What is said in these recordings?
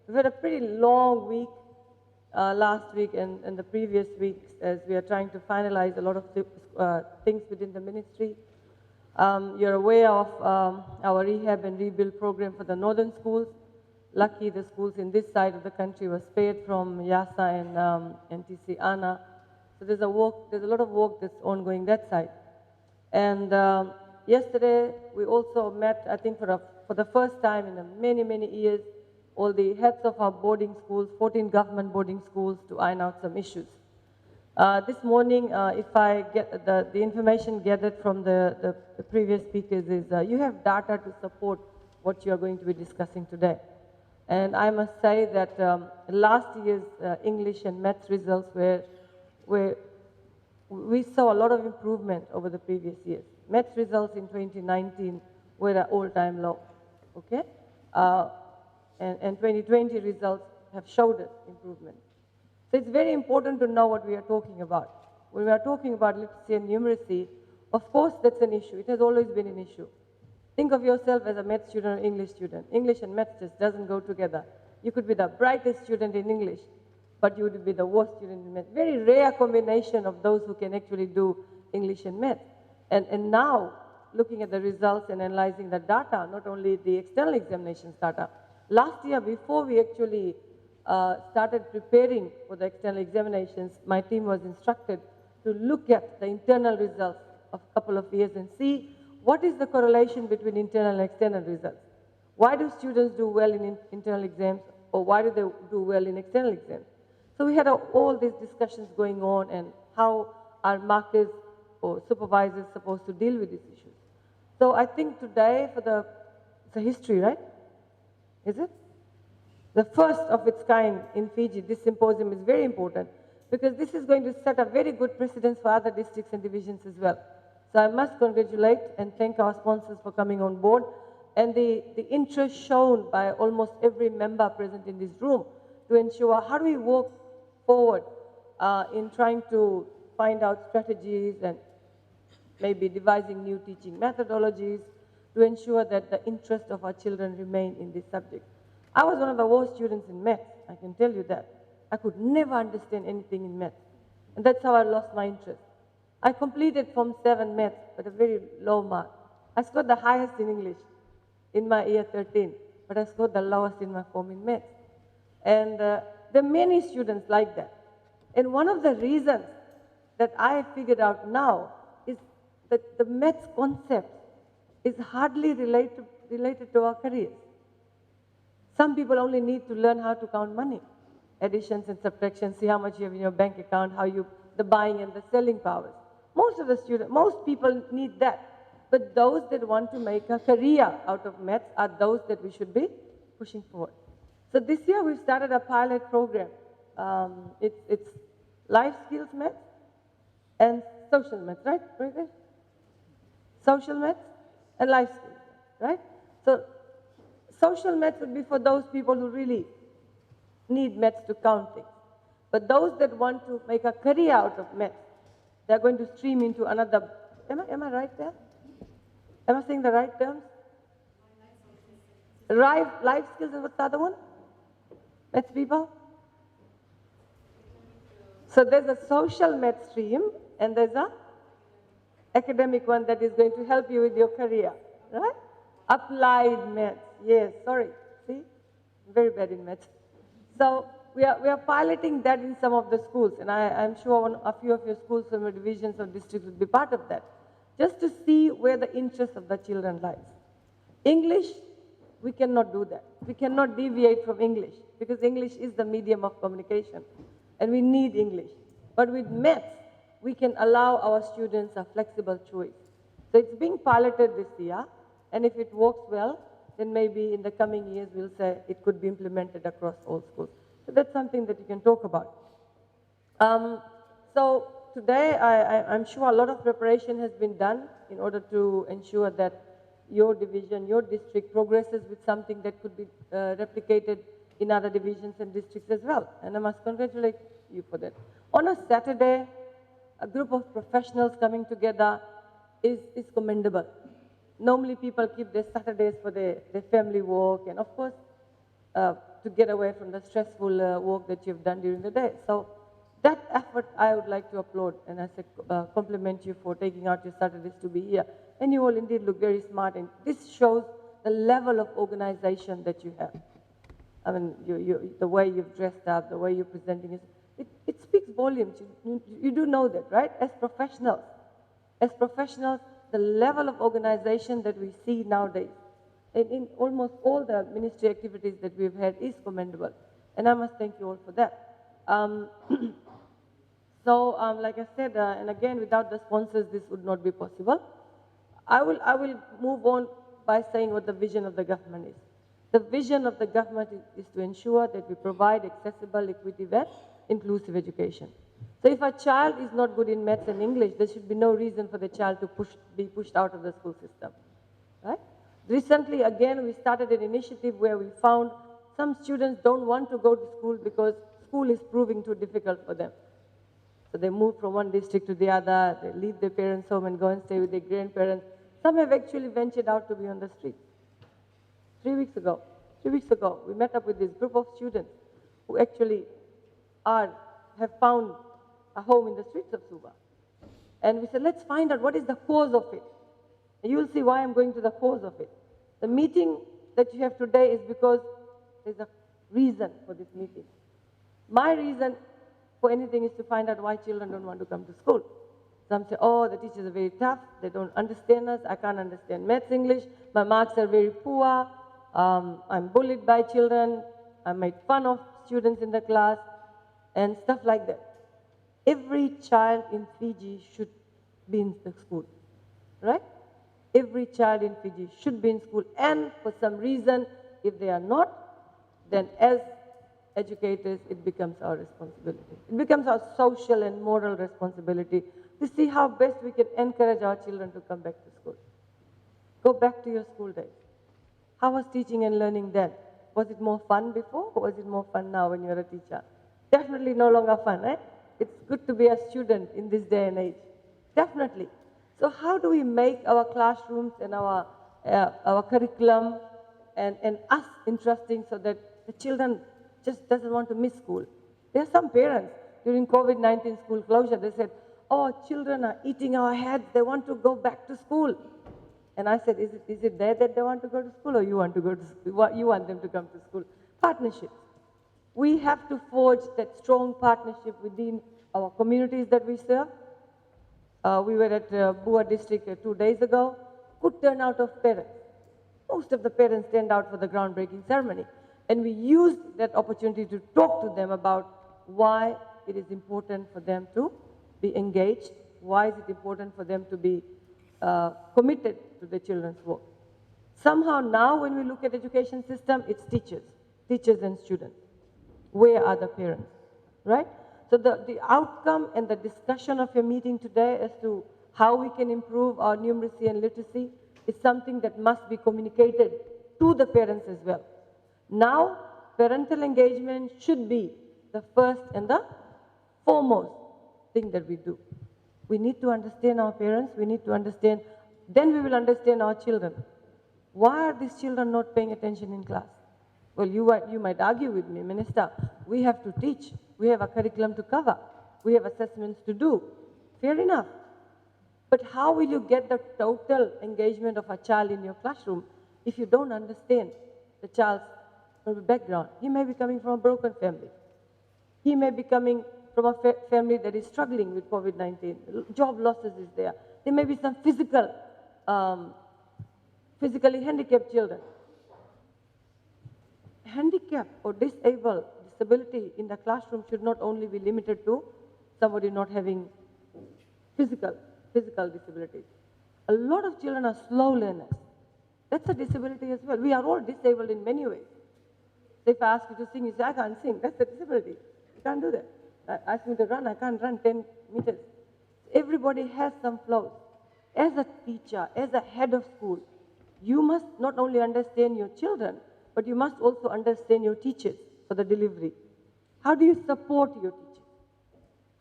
We've had a pretty long week last week and the previous weeks as we are trying to finalize a lot of things within the ministry. You're aware of our rehab and rebuild program for the northern schools. Lucky the schools in this side of the country were spared from Yasa and NTC Ana. So there's a lot of work that's ongoing that side. And yesterday we also met, I think for the first time in many, many years, all the heads of our boarding schools, 14 government boarding schools, to iron out some issues. This morning, if I get the information gathered from the previous speakers is you have data to support what you are going to be discussing today. And I must say that last year's English and maths results we saw a lot of improvement over the previous years. Maths results in 2019 were at all-time low, okay? And 2020 results have showed us improvement. So it's very important to know what we are talking about. When we are talking about literacy and numeracy, of course that's an issue. It has always been an issue. Think of yourself as a math student or English student. English and math just doesn't go together. You could be the brightest student in English, but you would be the worst student in math. Very rare combination of those who can actually do English and math. And now, looking at the results and analyzing the data, not only the external examinations data, last year before we actually started preparing for the external examinations, my team was instructed to look at the internal results of a couple of years and see what is the correlation between internal and external results. Why do students do well in internal exams, or why do they do well in external exams? So we had all these discussions going on and how our markers or supervisors supposed to deal with these issues. So I think today it's a history, right? Is it? The first of its kind in Fiji, this symposium is very important because this is going to set a very good precedence for other districts and divisions as well. So I must congratulate and thank our sponsors for coming on board and the interest shown by almost every member present in this room to ensure how do we work forward in trying to find out strategies and maybe devising new teaching methodologies to ensure that the interest of our children remain in this subject. I was one of the worst students in math, I can tell you that. I could never understand anything in math. And that's how I lost my interest. I completed Form 7 math with a very low mark. I scored the highest in English in my year 13, but I scored the lowest in my form in math. And there are many students like that. And one of the reasons that I figured out now is that the maths concept is hardly related to our careers. Some people only need to learn how to count money, additions and subtractions, see how much you have in your bank account, the buying and the selling powers. Most people need that. But those that want to make a career out of maths are those that we should be pushing forward. So this year we've started a pilot program. It's life skills maths and social maths, right? Social maths and life skills, right? So social maths would be for those people who really need maths to count things. But those that want to make a career out of maths, they're going to stream into another. Am I right there? Am I saying the right terms? Life skills and what's the other one? Maths people? So there's a social math stream and there's a academic one that is going to help you with your career, right? Applied maths, yes, sorry, see? Very bad in maths. So we are piloting that in some of the schools, and I'm sure a few of your schools from your divisions or districts will be part of that, just to see where the interest of the children lies. English, we cannot do that. We cannot deviate from English, because English is the medium of communication, and we need English. But with maths, we can allow our students a flexible choice. So it's being piloted this year, and if it works well, then maybe in the coming years we'll say it could be implemented across all schools. So that's something that you can talk about. So today I'm sure a lot of preparation has been done in order to ensure that your division, your district progresses with something that could be replicated in other divisions and districts as well. And I must congratulate you for that. On a Saturday, a group of professionals coming together is commendable. Normally people keep their Saturdays for their family work, and of course to get away from the stressful work that you've done during the day. So that effort I would like to applaud, and I said compliment you for taking out your Saturdays to be here. And you all indeed look very smart, and this shows the level of organization that you have. I mean, the way you've dressed up, the way you're presenting it speaks volumes. You do know that, right? As professionals, the level of organization that we see nowadays, in almost all the ministry activities that we've had, is commendable. And I must thank you all for that. Like I said, and again, without the sponsors, this would not be possible. I will move on by saying what the vision of the government is. The vision of the government is to ensure that we provide accessible, equitable, and inclusive education. So if a child is not good in maths and English, there should be no reason for the child to be pushed out of the school system. Right? Recently, again, we started an initiative where we found some students don't want to go to school because school is proving too difficult for them. So they move from one district to the other, they leave their parents' home and go and stay with their grandparents. Some have actually ventured out to be on the streets. 3 weeks ago, we met up with this group of students who actually have found a home in the streets of Suba. And we said, let's find out what is the cause of it. And you will see why I'm going to the cause of it. The meeting that you have today is because there's a reason for this meeting. My reason for anything is to find out why children don't want to come to school. Some say, oh, the teachers are very tough, they don't understand us, I can't understand maths, English, my marks are very poor, I'm bullied by children, I made fun of students in the class, and stuff like that. Every child in Fiji should be in the school, right? Every child in Fiji should be in school, and for some reason, if they are not, then as educators, it becomes our responsibility. It becomes our social and moral responsibility to see how best we can encourage our children to come back to school. Go back to your school days. How was teaching and learning then? Was it more fun before, or was it more fun now when you're a teacher? Definitely no longer fun, right? It's good to be a student in this day and age. Definitely. So how do we make our classrooms and our curriculum and us interesting so that the children just doesn't want to miss school? There are some parents, during COVID-19 school closure, they said, oh, children are eating our heads, they want to go back to school. And I said, is it there that they want to go to school, or you want to go to school? You want them to come to school? Partnerships. We have to forge that strong partnership within our communities that we serve. We were at Bua district 2 days ago. Good turnout of parents. Most of the parents turned out for the groundbreaking ceremony. And we used that opportunity to talk to them about why it is important for them to be engaged, why is it important for them to be committed to the children's work. Somehow now when we look at education system, it's teachers and students. Where are the parents, right? So the outcome and the discussion of your meeting today as to how we can improve our numeracy and literacy is something that must be communicated to the parents as well. Now, parental engagement should be the first and the foremost thing that we do. We need to understand our parents, we need to understand, then we will understand our children. Why are these children not paying attention in class? Well, you might argue with me, Minister, we have to teach, we have a curriculum to cover, we have assessments to do. Fair enough. But how will you get the total engagement of a child in your classroom if you don't understand the child's background? He may be coming from a broken family. He may be coming from a family that is struggling with COVID-19. Job losses is there. There may be some physically handicapped children. Handicap or disability in the classroom should not only be limited to somebody not having physical disabilities. A lot of children are slow learners. That's a disability as well. We are all disabled in many ways. So if I ask you to sing, you say, I can't sing. That's a disability. You can't do that. Ask me to run, I can't run 10 meters. Everybody has some flaws. As a teacher, as a head of school, you must not only understand your children, but you must also understand your teachers for the delivery. How do you support your teachers?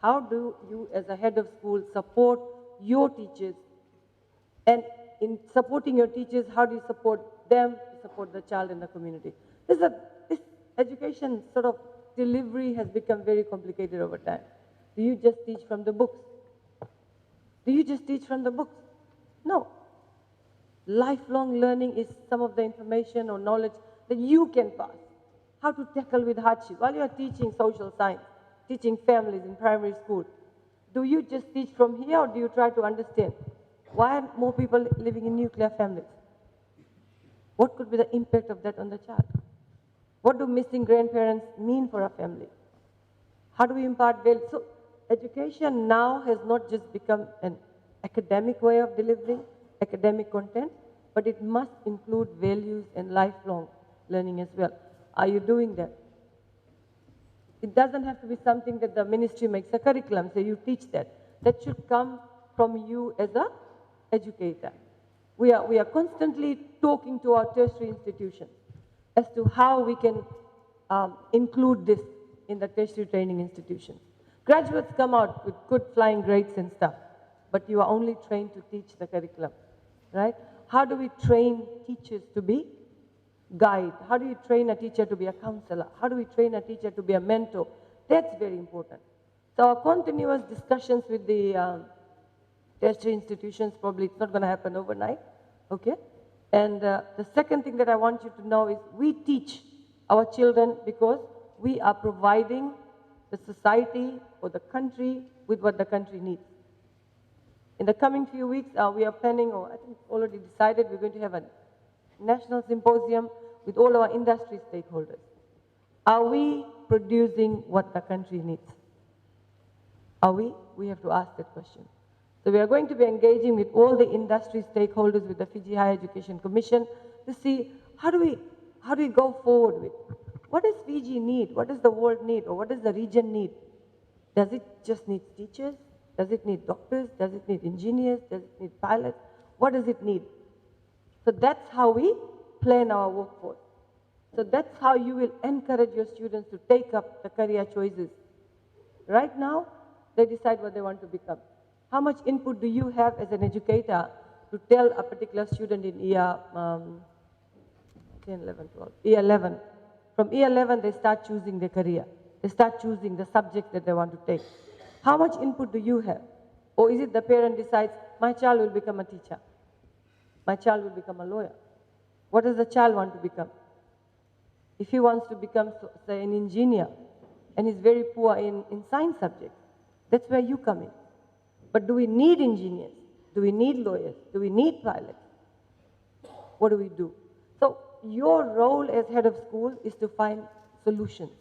How do you, as a head of school, support your teachers? And in supporting your teachers, how do you support them to support the child in the community? education sort of delivery has become very complicated over time. Do you just teach from the books? Do you just teach from the books? No. Lifelong learning is some of the information or knowledge that you can pass. How to tackle with hardship. While you are teaching social science, teaching families in primary school, do you just teach from here or do you try to understand? Why are more people living in nuclear families? What could be the impact of that on the child? What do missing grandparents mean for a family? How do we impart value? So education now has not just become an academic way of delivering academic content, but it must include values and lifelong learning as well. Are you doing that? It doesn't have to be something that the ministry makes a curriculum, so you teach that. That should come from you as an educator. We are constantly talking to our tertiary institutions as to how we can include this in the tertiary training institutions. Graduates come out with good flying grades and stuff, but you are only trained to teach the curriculum, right? How do we train teachers to be guide? How do you train a teacher to be a counselor? How do we train a teacher to be a mentor? That's very important. So our continuous discussions with the tertiary institutions, probably it's not going to happen overnight, okay? And the second thing that I want you to know is we teach our children because we are providing the society or the country with what the country needs. In the coming few weeks, we are planning, or I think already decided, we're going to have a national symposium with all our industry stakeholders. Are we producing what the country needs? Are we? We have to ask that question. So we are going to be engaging with all the industry stakeholders, with the Fiji Higher Education Commission, to see how do we go forward with what does Fiji need? What does the world need? Or what does the region need? Does it just need teachers? Does it need doctors? Does it need engineers? Does it need pilots? What does it need? So that's how we plan our workforce. So that's how you will encourage your students to take up the career choices. Right now, they decide what they want to become. How much input do you have as an educator to tell a particular student in year 10, 11, 12, year 11? From year 11, they start choosing their career. They start choosing the subject that they want to take. How much input do you have? Or is it the parent decides, my child will become a teacher. My child will become a lawyer. What does the child want to become? If he wants to become, say, an engineer, and he's very poor in science subjects, that's where you come in. But do we need engineers? Do we need lawyers? Do we need pilots? What do we do? So your role as head of school is to find solutions.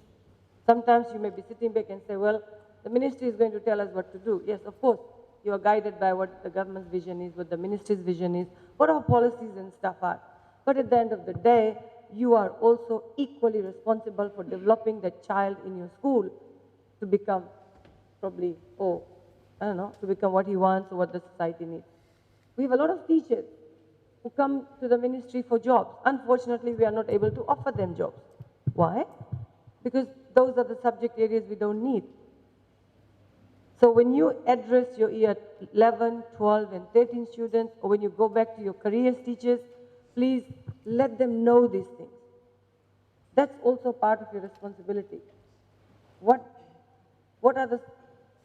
Sometimes you may be sitting back and say, well, the ministry is going to tell us what to do. Yes, of course, you are guided by what the government's vision is, what the ministry's vision is, what our policies and stuff are. But at the end of the day, you are also equally responsible for developing that child in your school to become probably, to become what he wants or what the society needs. We have a lot of teachers who come to the ministry for jobs. Unfortunately, we are not able to offer them jobs. Why? Because those are the subject areas we don't need. So when you address your year 11, 12, and 13 students, or when you go back to your careers teachers, please let them know these things. That's also part of your responsibility. What are the,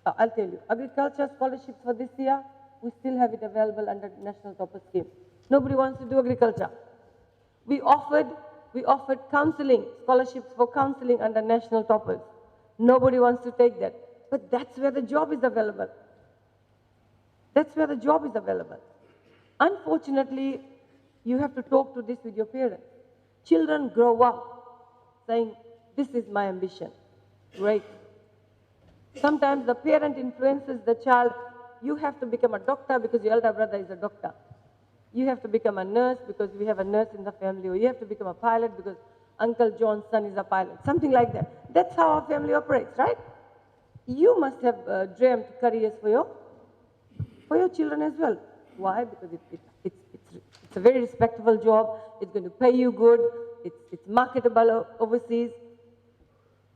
I'll tell you, agriculture scholarships for this year, we still have it available under National Topper Scheme. Nobody wants to do agriculture. We offered counseling, scholarships for counseling under National Toppers. Nobody wants to take that. But that's where the job is available. That's where the job is available. Unfortunately, you have to talk to this with your parents. Children grow up saying, this is my ambition. Great. Sometimes the parent influences the child. You have to become a doctor because your elder brother is a doctor. You have to become a nurse because we have a nurse in the family. Or you have to become a pilot because Uncle John's son is a pilot. Something like that. That's how our family operates, right? You must have dreamt careers for your children as well. Why? Because it's a very respectable job. It's going to pay you good. It's marketable overseas.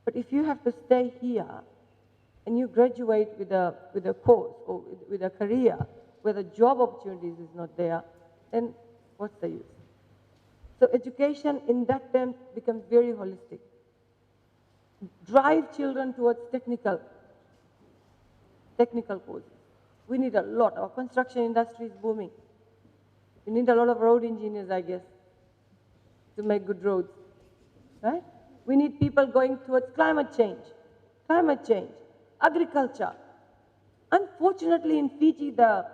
But if you have to stay here and you graduate with a course or with a career where the job opportunities is not there, then what's the use? So education in that term becomes very holistic. drive children towards technical courses. We need a lot. Our construction industry is booming. We need a lot of road engineers, I guess, to make good roads, right? We need people going towards climate change, agriculture. Unfortunately, in Fiji, the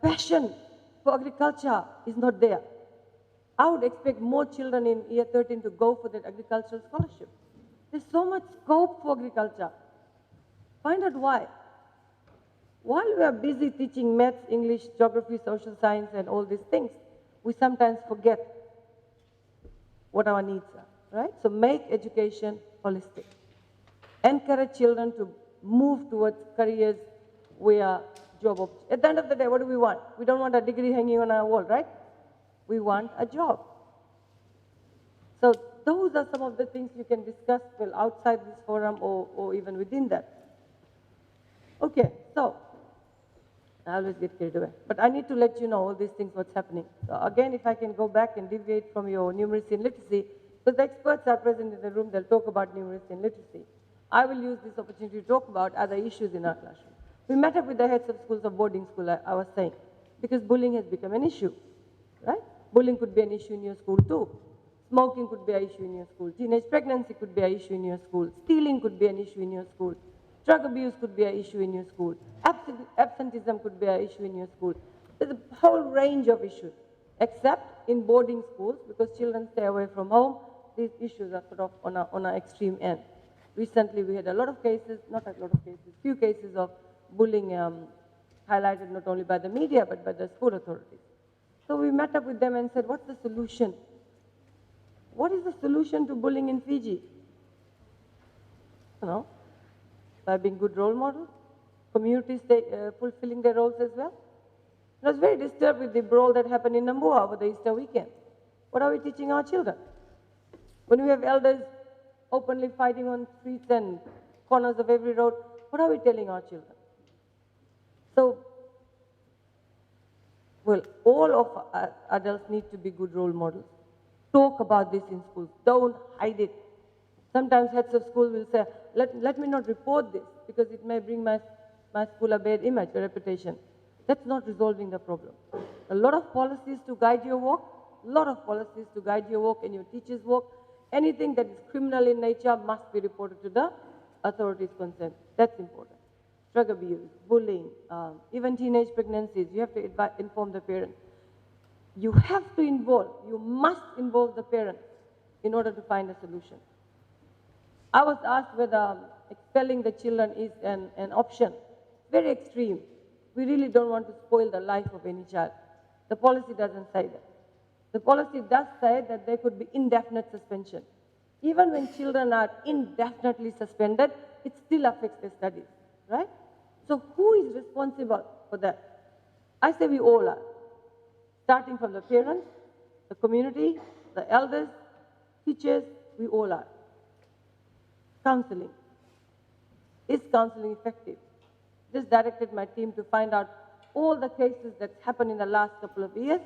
passion for agriculture is not there. I would expect more children in year 13 to go for that agricultural scholarship. There's so much scope for agriculture. Find out why. While we are busy teaching maths, English, geography, social science, and all these things, we sometimes forget what our needs are, right? So make education holistic. Encourage children to move towards careers where job opportunities. At the end of the day, what do we want? We don't want a degree hanging on our wall, right? We want a job. So those are some of the things you can discuss well outside this forum or even within that. Okay, so I always get carried away. But I need to let you know all these things, what's happening. So again, if I can go back and deviate from your numeracy and literacy, because the experts are present in the room, they'll talk about numeracy and literacy. I will use this opportunity to talk about other issues in our classroom. We met up with the heads of schools of boarding school, I was saying, because bullying has become an issue, right? Bullying could be an issue in your school too. Smoking could be an issue in your school. Teenage pregnancy could be an issue in your school. Stealing could be an issue in your school. Drug abuse could be an issue in your school. Absenteeism could be an issue in your school. There's a whole range of issues, except in boarding schools, because children stay away from home, these issues are sort of on an extreme end. Recently, we had a lot of cases, not a lot of cases, few cases of bullying highlighted not only by the media, but by the school authorities. So we met up with them and said, what's the solution? What is the solution to bullying in Fiji? You know, by being good role models, communities fulfilling their roles as well. I was very disturbed with the brawl that happened in Nambua over the Easter weekend. What are we teaching our children? When we have elders openly fighting on streets and corners of every road, what are we telling our children? So, well, all of us adults need to be good role models. Talk about this in schools. Don't hide it. Sometimes heads of school will say, let me not report this because it may bring my school a bad image, a reputation. That's not resolving the problem. A lot of policies to guide your work, and your teachers' work. Anything that is criminal in nature must be reported to the authorities concerned. That's important. Drug abuse, bullying, even teenage pregnancies, you have to inform the parents. You must involve the parents in order to find a solution. I was asked whether expelling the children is an option. Very extreme. We really don't want to spoil the life of any child. The policy doesn't say that. The policy does say that there could be indefinite suspension. Even when children are indefinitely suspended, it still affects their studies, right? So who is responsible for that? I say we all are. Starting from the parents, the community, the elders, teachers, we all are. Counseling. Is counseling effective? Just directed my team to find out all the cases that's happened in the last couple of years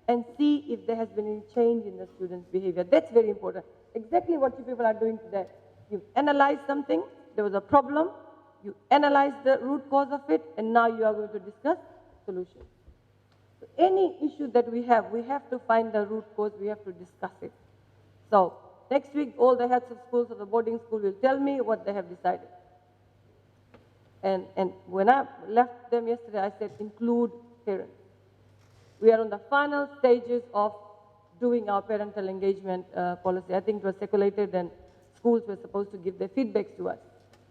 and see if there has been any change in the students' behavior. That's very important. Exactly what you people are doing today. You analyze something, there was a problem, you analyze the root cause of it, and now you are going to discuss solutions. So any issue that we have to find the root cause, we have to discuss it. So next week, all the heads of schools of the boarding school will tell me what they have decided. And when I left them yesterday, I said, include parents. We are on the final stages of doing our parental engagement policy. I think it was circulated and schools were supposed to give their feedbacks to us.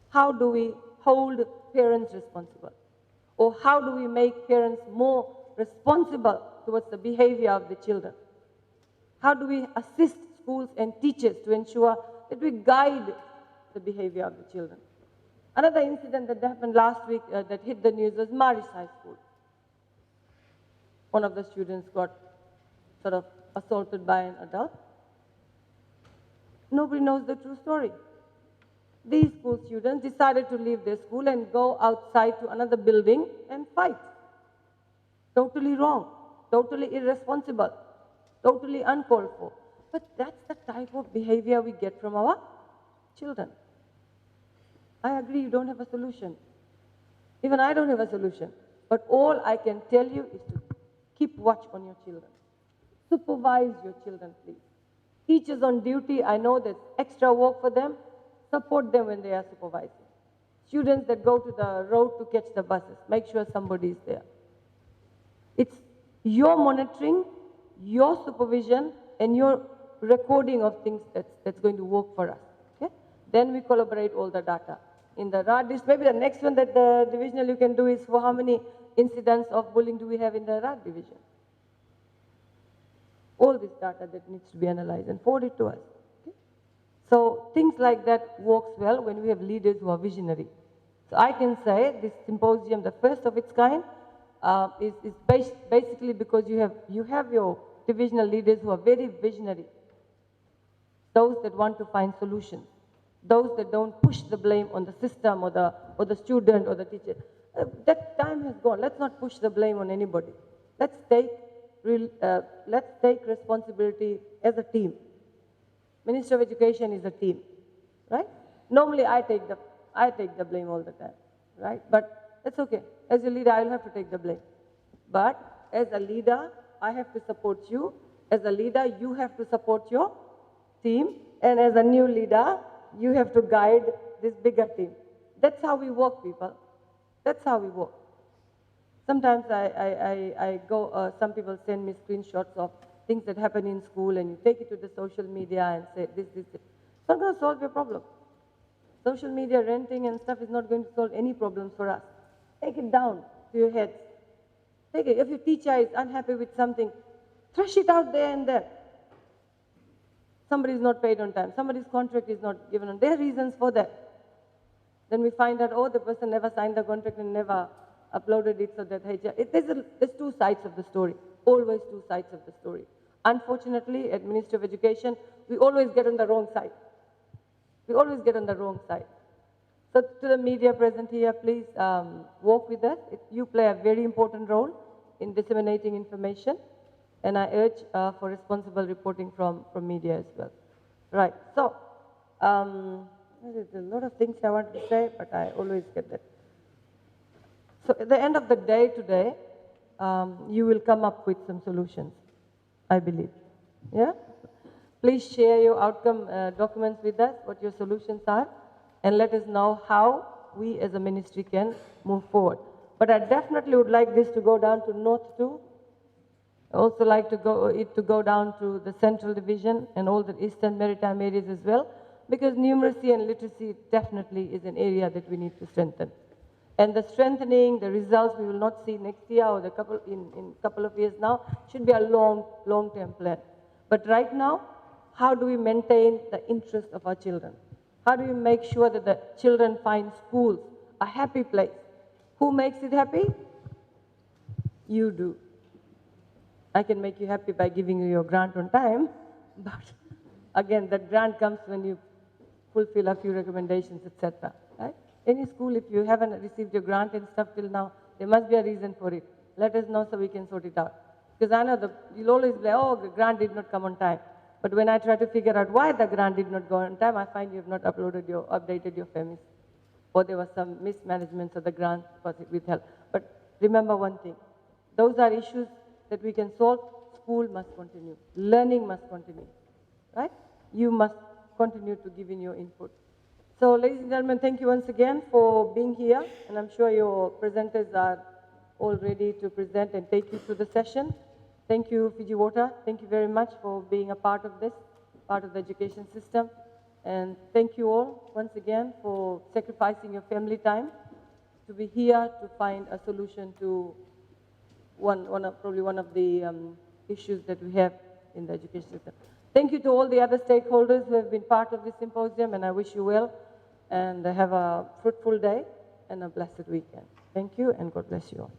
How do we hold parents responsible? Or how do we make parents more responsible towards the behavior of the children? How do we assist schools and teachers to ensure that we guide the behavior of the children? Another incident that happened last week that hit the news was Maurice High School. One of the students got sort of assaulted by an adult. Nobody knows the true story. These school students decided to leave their school and go outside to another building and fight. Totally wrong, totally irresponsible, totally uncalled for. But that's the type of behavior we get from our children. I agree you don't have a solution. Even I don't have a solution. But all I can tell you is to keep watch on your children. Supervise your children, please. Teachers on duty, I know there's extra work for them. Support them when they are supervising. Students that go to the road to catch the buses, make sure somebody is there. It's your monitoring, your supervision, and your recording of things that's going to work for us. Okay? Then we collaborate all the data. In the RAD, maybe the next one that the divisional you can do is for how many incidents of bullying do we have in the RAD division. All this data that needs to be analyzed and forwarded to us. Okay? So things like that works well when we have leaders who are visionary. So I can say this symposium, the first of its kind, is basically because you have your divisional leaders who are very visionary. Those that want to find solutions. Those that don't push the blame on the system or the student or the teacher. That time has gone. Let's not push the blame on anybody. Let's take responsibility as a team. Minister of Education is a team, right? Normally I take the blame all the time, right? But it's okay. As a leader, I will have to take the blame. But as a leader, I have to support you. As a leader, you have to support your team. And as a new leader, you have to guide this bigger team. That's how we work, people. That's how we work. Sometimes I go, some people send me screenshots of things that happen in school, and you take it to the social media and say, this. It's not going to solve your problem. Social media renting and stuff is not going to solve any problems for us. Take it down to your heads. Take it. If your teacher is unhappy with something, thrash it out there and there. Somebody is not paid on time. Somebody's contract is not given on. There are reasons for that. Then we find out, oh, the person never signed the contract and never uploaded it so that there's two sides of the story. Always two sides of the story. Unfortunately, at Ministry of Education, we always get on the wrong side. We always get on the wrong side. So to the media present here, please work with us. You play a very important role in disseminating information, and I urge for responsible reporting from media as well. Right, so there's a lot of things I want to say, but I always get that. So at the end of the day today, you will come up with some solutions, I believe. Yeah? Please share your outcome documents with us, what your solutions are, and let us know how we as a ministry can move forward. But I definitely would like this to go down to North too. I also like to go down to the Central Division and all the Eastern Maritime areas as well, because numeracy and literacy definitely is an area that we need to strengthen. And the strengthening, the results we will not see next year or in a couple of years now, should be a long-term plan. But right now, how do we maintain the interest of our children? How do we make sure that the children find schools a happy place? Who makes it happy? You do. I can make you happy by giving you your grant on time, but again, that grant comes when you fulfill a few recommendations, etc. Right? Any school, if you haven't received your grant and stuff till now, there must be a reason for it. Let us know so we can sort it out. Because I know you'll always be like, oh, the grant did not come on time. But when I try to figure out why the grant did not go on time, I find you have not updated your FEMIS. Or there was some mismanagement of the grant was withheld. But remember one thing, those are issues that we can solve. School must continue. Learning must continue. Right? You must continue to give in your input. So ladies and gentlemen, thank you once again for being here. And I'm sure your presenters are all ready to present and take you through the session. Thank you, Fiji Water. Thank you very much for being a part of this, part of the education system. And thank you all once again for sacrificing your family time to be here to find a solution to probably one of the issues that we have in the education system. Thank you to all the other stakeholders who have been part of this symposium, and I wish you well, and have a fruitful day and a blessed weekend. Thank you, and God bless you all.